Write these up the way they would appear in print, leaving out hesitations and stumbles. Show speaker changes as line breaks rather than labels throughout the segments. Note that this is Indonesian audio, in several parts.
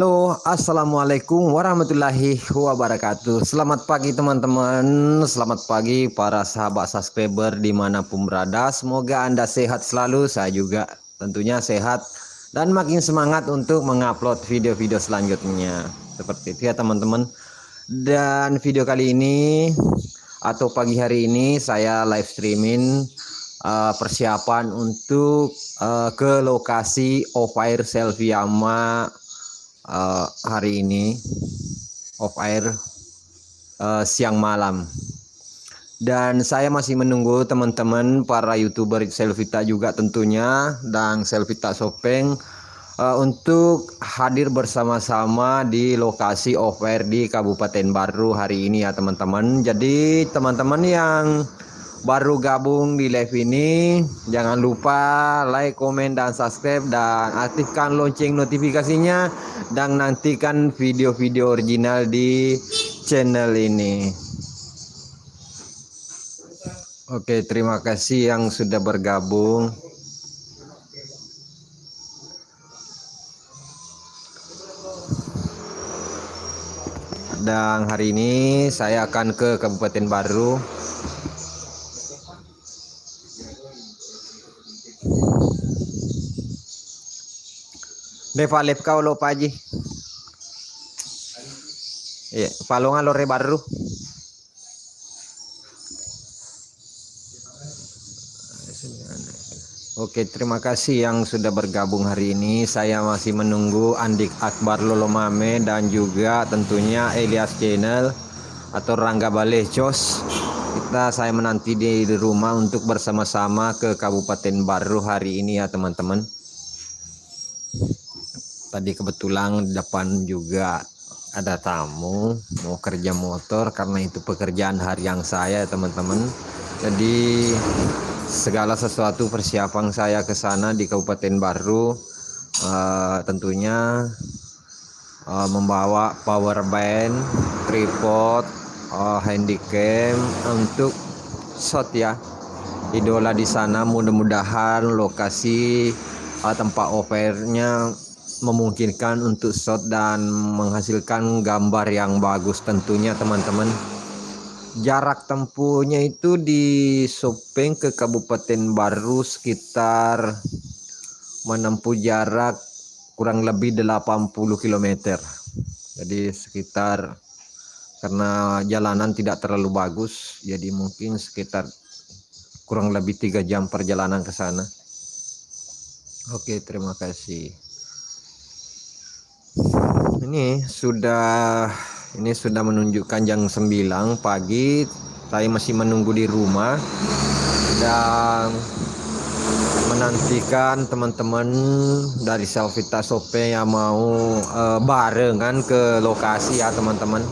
Halo, assalamualaikum warahmatullahi wabarakatuh. Selamat pagi teman-teman, selamat pagi para sahabat subscriber dimanapun berada. Semoga Anda sehat selalu, saya juga tentunya sehat dan makin semangat untuk mengupload video-video selanjutnya. Seperti itu ya teman-teman. Dan video kali ini atau pagi hari ini saya live streaming persiapan untuk ke lokasi off-air Selfie Yama hari ini off air siang malam, dan saya masih menunggu teman-teman para youtuber Selvita juga tentunya dan Selvita Sopeng untuk hadir bersama-sama di lokasi off air di Kabupaten Baru hari ini ya teman-teman. Jadi teman-teman yang baru gabung di live ini, jangan lupa like, komen, dan subscribe, dan aktifkan lonceng notifikasinya, dan nantikan video-video original di channel ini. Oke, terima kasih yang sudah bergabung. Dan hari ini saya akan ke Kabupaten Baru. Deva lep kau lo paji. Iya, palongan lore baru. Oke, terima kasih yang sudah bergabung hari ini. Saya masih menunggu Andik Akbar Lolomame dan juga tentunya Elias Channel atau Rangga Balecos. Saya menanti di rumah untuk bersama-sama ke Kabupaten Baru hari ini ya teman-teman. Tadi kebetulan di depan juga ada tamu mau kerja motor, karena itu pekerjaan harian saya teman-teman. Jadi segala sesuatu persiapan saya ke sana di Kabupaten Baru, tentunya membawa power band, tripod, handycam untuk shot ya. Idola di sana, mudah-mudahan lokasi tempat off-airnya memungkinkan untuk shot dan menghasilkan gambar yang bagus tentunya teman-teman. Jarak tempuhnya itu di Sopeng ke Kabupaten Baru sekitar menempuh jarak kurang lebih 80 km. Jadi sekitar, karena jalanan tidak terlalu bagus, jadi mungkin sekitar kurang lebih 3 jam perjalanan ke sana. Oke, terima kasih. Ini sudah menunjukkan jam 9 pagi. Saya masih menunggu di rumah dan menantikan teman-teman dari Selvita Sope yang mau barengan ke lokasi ya teman-teman.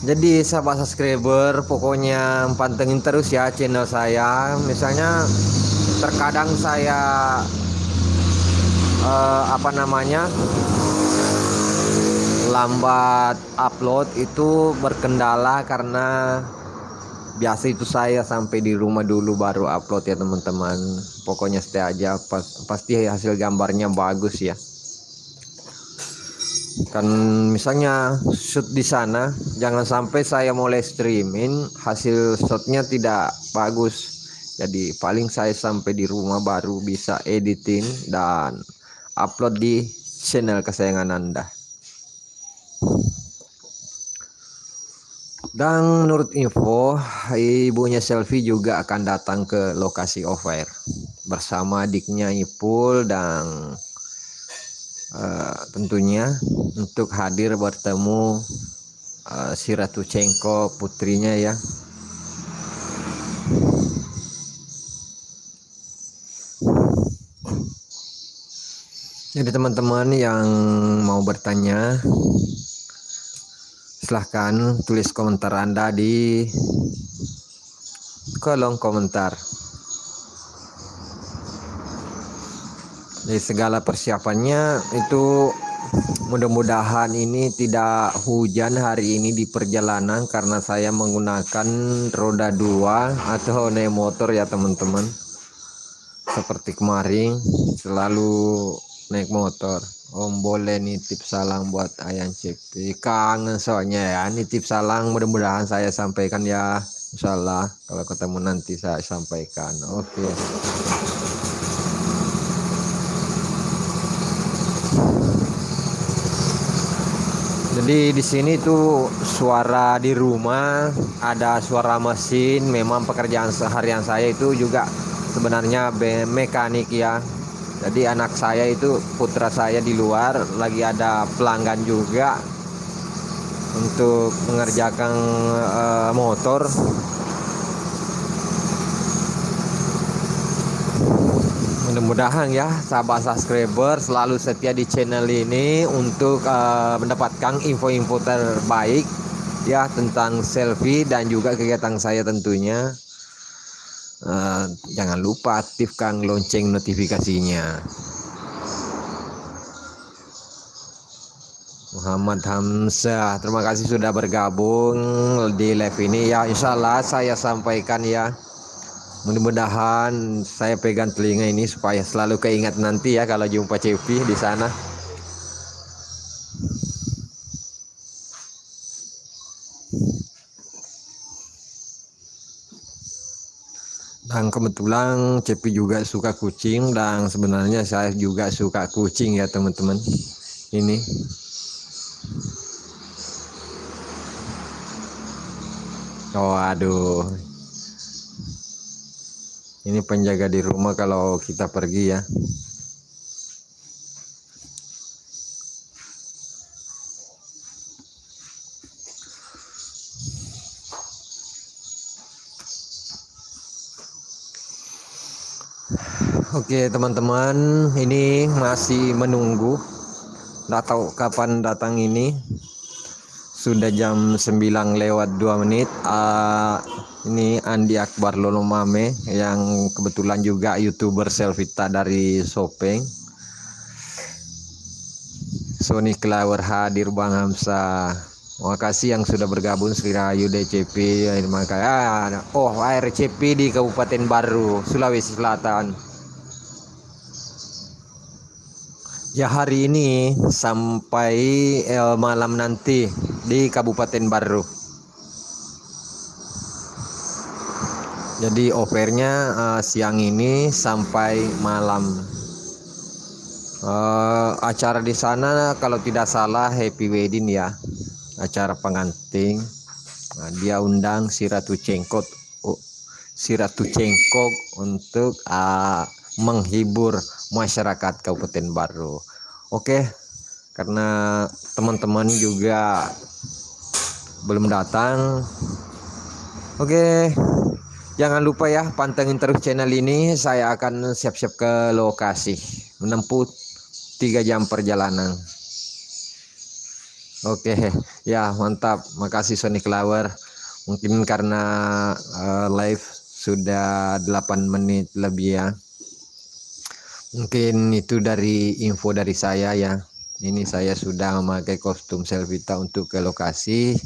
Jadi sahabat subscriber, pokoknya pantengin terus ya channel saya. Misalnya terkadang saya lambat upload itu berkendala karena biasa itu saya sampai di rumah dulu baru upload ya teman-teman. Pokoknya stay aja, pasti hasil gambarnya bagus ya. Kan misalnya shoot di sana, jangan sampai saya mulai streaming hasil shotnya tidak bagus. Jadi paling saya sampai di rumah baru bisa editing dan upload di channel kesayangan Anda. Dan menurut info, ibunya Selfie juga akan datang ke lokasi off-air bersama adiknya Ipul dan tentunya untuk hadir bertemu si Ratu Cengko putrinya ya. Jadi teman-teman yang mau bertanya, silahkan tulis komentar Anda di kolom komentar. Jadi segala persiapannya itu mudah-mudahan ini tidak hujan hari ini di perjalanan, karena saya menggunakan roda 2 atau naik motor ya teman-teman. seperti kemarin selalu naik motor. Om boleh nitip salam buat Ayang Cepi, kangen soalnya ya. Nitip salam, mudah-mudahan saya sampaikan ya, insyaallah kalau ketemu nanti saya sampaikan. Oke. Jadi di sini tuh suara di rumah, ada suara mesin. Memang pekerjaan seharian saya itu juga sebenarnya mekanik ya. Jadi anak saya itu, putra saya di luar lagi ada pelanggan juga untuk mengerjakan motor. Mudah-mudahan ya sahabat subscriber selalu setia di channel ini untuk mendapatkan info-info terbaik ya tentang selfie dan juga kegiatan saya tentunya. Jangan lupa aktifkan lonceng notifikasinya. Muhammad Hamzah, terima kasih sudah bergabung di live ini ya. Insyaallah saya sampaikan ya. Mudah-mudahan saya pegang telinga ini supaya selalu keingat nanti ya kalau jumpa Cepi di sana. Dan kebetulan Cepi juga suka kucing, dan sebenarnya saya juga suka kucing ya teman-teman. Ini oh aduh, ini penjaga di rumah kalau kita pergi ya. Oke teman-teman, ini masih menunggu, nggak tahu kapan datang ini. Sudah jam 9 lewat 2 menit. Ini Andi Akbar Lolomame yang kebetulan juga YouTuber Selvita dari Sopeng. Sony Clower hadir Bang Hamzah. Terima kasih yang sudah bergabung Sri Rahayu DCP. Oh, RCP di Kabupaten Baru, Sulawesi Selatan. Ya hari ini sampai malam nanti di Kabupaten Baru. Jadi opernya siang ini sampai malam. Acara di sana kalau tidak salah happy wedding ya, acara pengantin. Dia undang si Ratu Cengkok untuk menghibur masyarakat Kabupaten Baru. Oke, karena teman-teman juga belum datang. Oke, jangan lupa ya pantengin terus channel ini. Saya akan siap-siap ke lokasi, menempuh 3 jam perjalanan. Oke ya, mantap. Makasih Sony Clower. Mungkin karena live sudah 8 menit lebih ya. Mungkin itu dari info dari saya ya. Ini saya sudah memakai kostum Selvita untuk ke lokasi.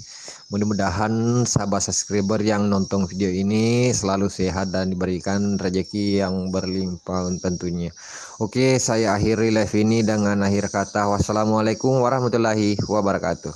Mudah-mudahan sahabat subscriber yang nonton video ini selalu sehat dan diberikan rezeki yang berlimpah tentunya. Oke, saya akhiri live ini dengan akhir kata wassalamualaikum warahmatullahi wabarakatuh.